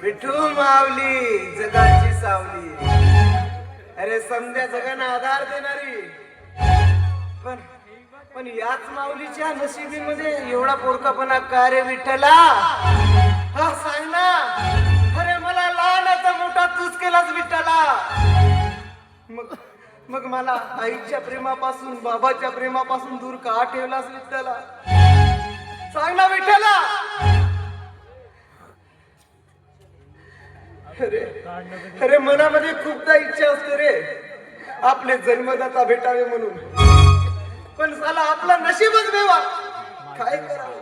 विठू माऊली जगाची सावली, अरे समध्या जगांना आधार देणारी. पण पण याच माऊलीच्या नशिबीमध्ये एवढा पोरकापणा का रे विठ्ठला? हा सांग ना. अरे मला लहानाचा मोठा तूच केलास विठ्ठला. मग मग मला आईच्या प्रेमापासून बाबाच्या प्रेमापासून दूर का ठेवलास विठ्ठला? सांग ना विठ्ठला. अरे अरे मनामध्ये खूपदा इच्छा असते रे आपले जन्मदाता भेटावे म्हणून, पण साला आपला नशीबच बेवा. काय करावं?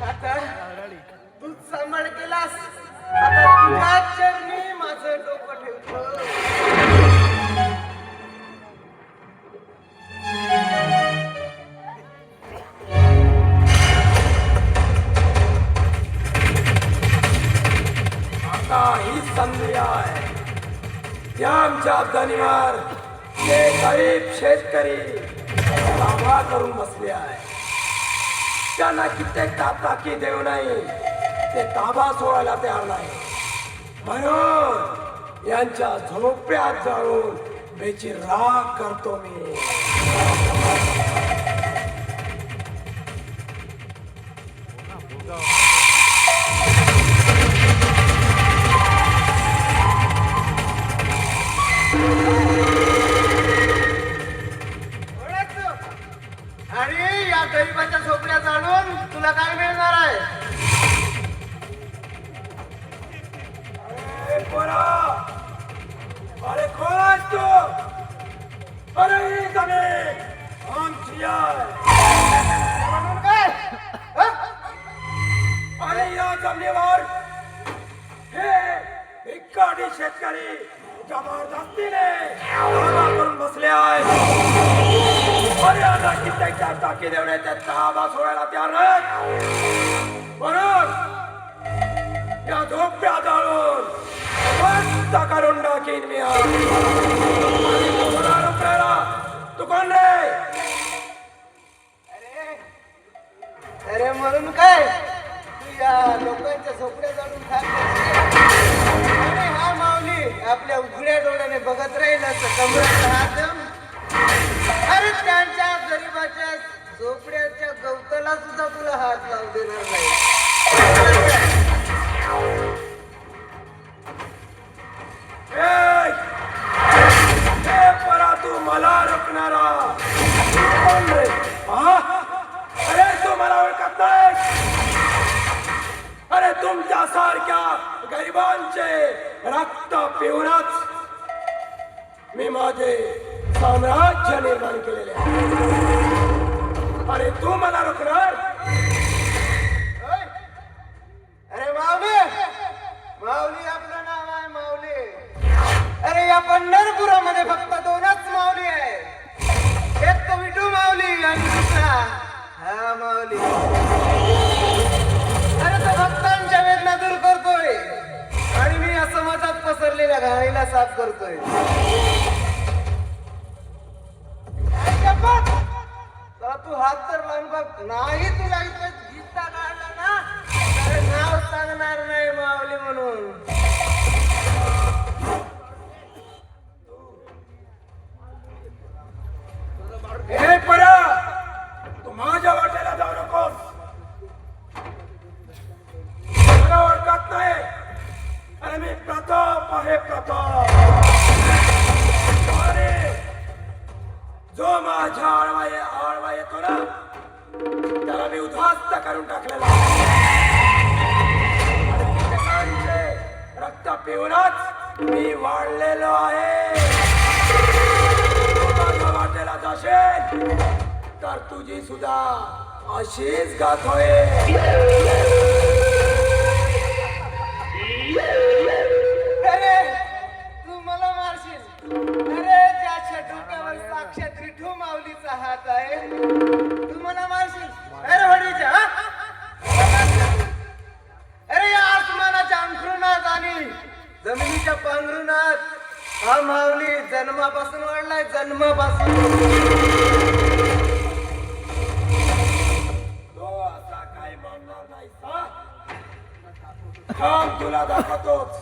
आता तूच सांभाळ केलास, आता तुझ्या चरणी माझं डोकं ठेवतो. ही संधी आहे. या आमच्या अफगाणीवर ते गरीब शेतकरी ताबा करून बसले आहे. त्यांना कित्येक ताकी देऊ नये, ते ताबा सोडायला तयार नाही. म्हणून यांच्या झोप्यात जाऊन बेची राख करतो मी. आणि या गरीबाच्या झोपड्या जाणून तुला काय मिळणार आहे? अरे कोण आहेस तू? अरे ही जमीन आमची आहे. म्हणून काय? अरे या जमिनीवर हे भिकारी शेतकरी जबरदस्तीने ताबा करून बसले आहेत. अरे आता कित्येकच्या टाकी देवण्याच्या ताबा सोडायला तयार नाहीत. म्हणून या झोप्या जाळून बंद करून टाकीन मी. तू कोण रे? अरे म्हणून काय? तू या लोकांच्या झोपड्या जाणून आणि हा माऊली आपल्या उघड्या डोळ्याने बघत राहील असं कमराचा हात. अरे त्यांच्या गरीबाच्या झोपड्याच्या गवताला सुद्धा तुला हात लावू देणार नाही. परा तू मला रोखणारा कोण रे? अरे तू मला ओळखत नाही? अरे तुमच्या सारख्या गरिबांचे रक्त पिऊनच मी माझे साम्राज्य निर्माण केलेले आहे. अरे तू मला रोखणार? अरे माऊली, माऊली आपलं नाव आहे माऊली. अरे या पंढरपुरामध्ये फक्त दोनच माऊली आहे. एक तो विठू माऊली आणि दुसरा हा माऊली. अरे तो भक्तांच्या वेदना दूर करतोय आणि मी या समाजात पसरलेल्या घाणीला साफ करतोय. तू हात तर लावून बघ. नाही तुला इथं गीता काढला ना तर नाव सांगणार नाही माऊली म्हणून. हे परा, तू माझ्या वाटेला जाऊ नकोस. मला ओळखत नाही. अरे मी प्रताप आहे, प्रताप. अरे जो माझ्या आळवा येतो ना त्याला मी उद्ध्वस्त करून टाकलेला. रक्त पिऊनच मी वाढलेलो आहे. माझ्या वाटेला जाशील तर तुझी सुद्धा अशीच गाथ होईल. अरे तू मला मारशील? अरे ज्याच्या डोक्यावर साक्षात विठू माऊलीचा हात आहे तू मला मारशील? अरे वडीच्या अरे या आसमानाच्या अंथरुणात आणि जमिनीच्या पांघरुणात हा माऊली जन्मापासून वाढलाय. जन्मापासून थांब तुला दाखवतोच.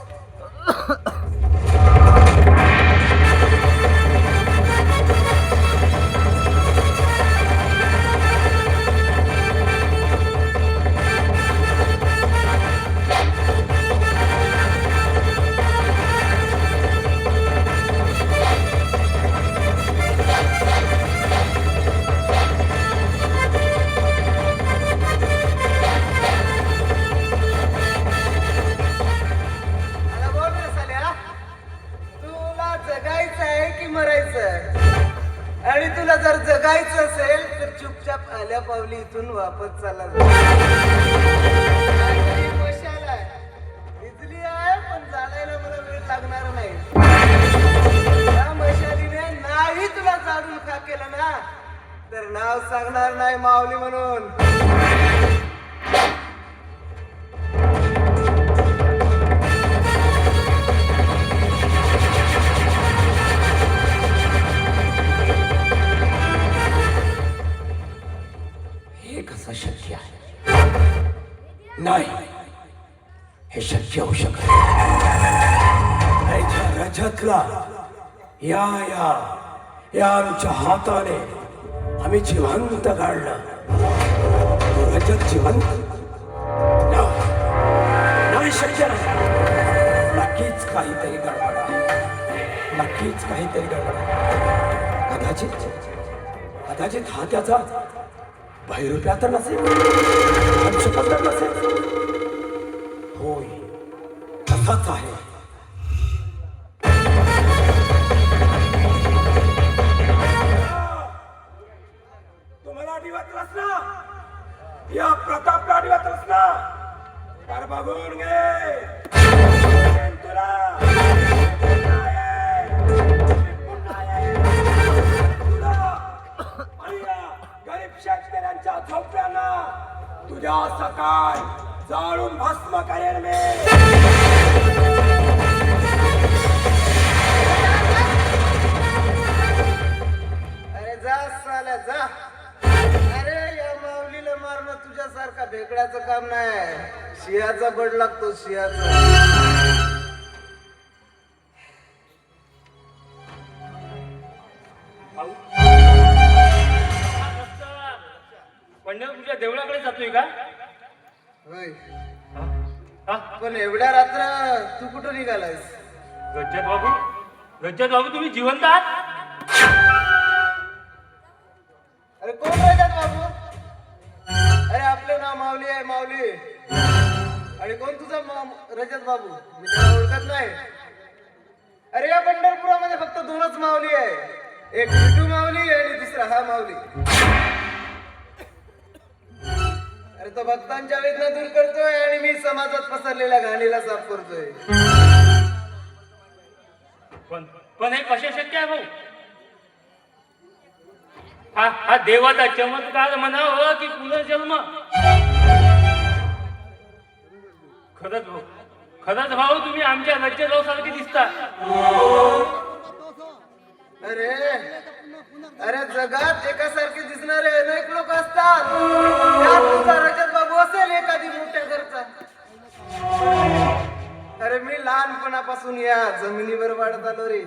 मला बोल रे साल्या, तुला जगायचं आहे की मरायचं आहे? आणि तुला जर जगायचं असेल तर चुपचाप आल्या पावली इथून वापस चालला जा. माझी मशाल आहे, भिजली आहे पण जाळायला मला वेळ लागणार नाही. त्या मशालीने नाही तुला जाळून खा केलं ना तर नाव सांगणार नाही माऊली म्हणून. हे कसं शक्य आहे? नाही, हे शक्य होऊ शकत नाही. रजतला या या या आमच्या हाताने आम्ही जिवंत काढलं. तो रजत जिवंत नाही, नाही, शक्य नाही. नक्कीच काहीतरी गडबड आहे. नक्कीच काहीतरी गडबड आहे. कदाचित कदाचित हा त्याचा भैरुप्या तर नसेल, अंशुपत तर नसेल. होय, तसाच आहे. तुम्हाला आठवतलंच ना, या प्रतापला आठवतलंच ना, तर बघून घे. तुला पुन्हा ये. तुला आणि या गरीब शेतकऱ्यांच्या झोपड्यांना तुझ्या सकाळ जाळून भस्म करेन मी. अरे जा साल्या जा. अरे या माऊलीला मारणं तुझ्यासारखा भेकड्याचं काम नाही. शियाचा बड लागतो, शियाचा. पंढरपूरच्या देवळाकडे जातोय का? होय, हा? पण एवढ्या रात्र तू कुठं निघालायस? गज्जत बाबू तुम्ही जिवंत आहात? अरे कोण राहतात बाबू? अरे आपलं नाव माऊली आहे, माऊली. आणि कोण तुझा रजत बाबू? मी त्याला ओळखत नाही. अरे या पंढरपुरामध्ये फक्त दोनच माऊली आहे, एक विठू माऊली आणि दुसरा हा माऊली. अरे तो भक्तांच्या वेदना दूर करतोय आणि मी समाजात पसरलेल्या घाणीला साफ करतोय. पण हे कसे शक्य आहे भाऊ? हा देवाचा चमत्कार म्हणावं की पुनर्जन्म? खरंच भाऊ तुम्ही आमच्या रज्जतराव सारखे दिसता. अरे अरे जगात एकासारखे दिसणारे अनेक लोक असतात. त्यात तुझा रजत बाबू असेल एखादी मोठ्या घरचा. अरे मी लहानपणापासून या जमिनीवर वाढत आलो रे.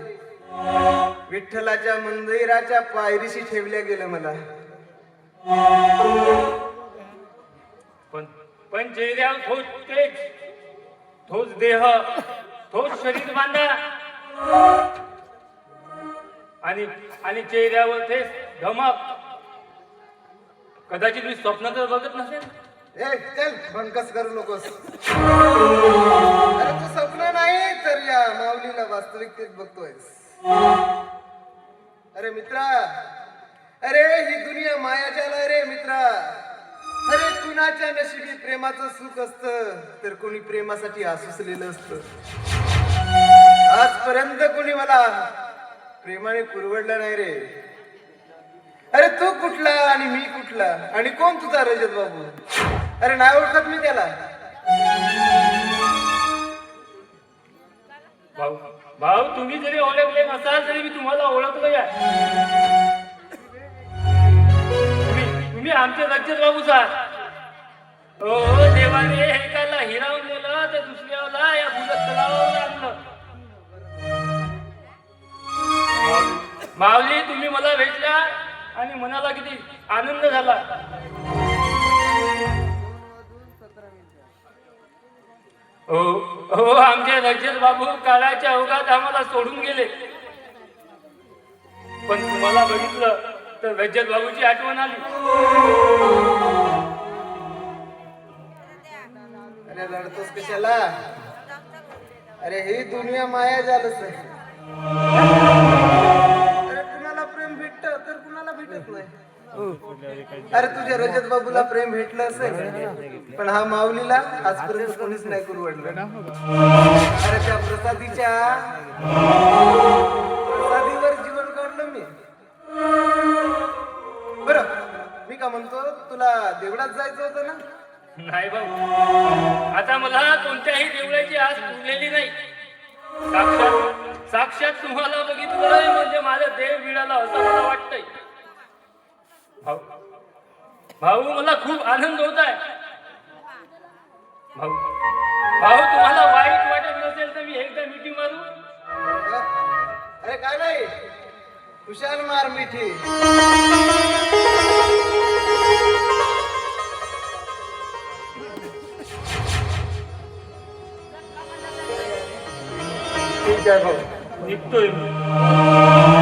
विठ्ठलाच्या मंदिराच्या पायरीशी ठेवल्या गेलं मला. पण चेहऱ्यावर तोच देह, तोच शरीर बांधा आणि चेहऱ्यावर तेच धमक. कदाचित मी स्वप्न तर बघत नसेल. ए चल बंकस करू नकोस. अरे तू स्वप्न नाही तर या माऊलीला वास्तविकतेत बघतोयस. अरे मित्रा, अरे ही दुनिया मायाजाल आहे रे मित्रा. अरे कुणाच्या नशिबी प्रेमाचं सुख असतं तर कोणी प्रेमासाठी आसुसलेलं असतं. आजपर्यंत कोणी मला प्रेमाने पुरवडलं नाही रे. अरे तू कुठला आणि मी कुठला आणि कोण तुझा रजत बाबू? अरे नाही ओळखत मी त्याला. भाऊ तुम्ही जरी ओळखले नसाल तरी मी तुम्हाला ओळखलं या. तुम्ही आमचे रजत बाबूच आहात. ओ देवाने एकाला हिरावून नेलं तर दुसऱ्याला या बुलत तलावावर आणलं. माऊली तुम्ही मला भेटल्या आणि मनाला किती आनंद झाला. हो हो, आमचे रजत बाबू काळाच्या ओघात आम्हाला सोडून गेले, पण तुम्हाला बघितलं तर रजत बाबूची आठवण आली. अरे रडतोस कशाला? अरे ही दुनिया माया झालंच आहे. अरे कुणाला प्रेम भेटत तर कुणाला भेटत नाही. अरे तुझ्या रजत बाबूला प्रेम भेटलं असेल, पण हा माऊलीला आजपर्यंत कोणीच नाही करू वाटलं. अरे त्या प्रसादीवर जीवन काढलं मी. बरं मी का म्हणतो, तुला देवळात जायचं होतं ना? नाही भाऊ, आता मला कोणत्याही देवळाची आस उरलेली नाही. साक्षात साक्षात तुम्हाला बघितलं म्हणजे माझं देव मिळाला असं मला वाटतंय. भाऊ भाऊ मला खूप आनंद होत आहे. भाऊ भाऊ तुम्हाला वाईट वाटत नसेल तर मी एकदा मिठी मारू. अरे काय नाही, कुशाल मार मिठी. ठीक आहे भाऊ, निघतोय मी.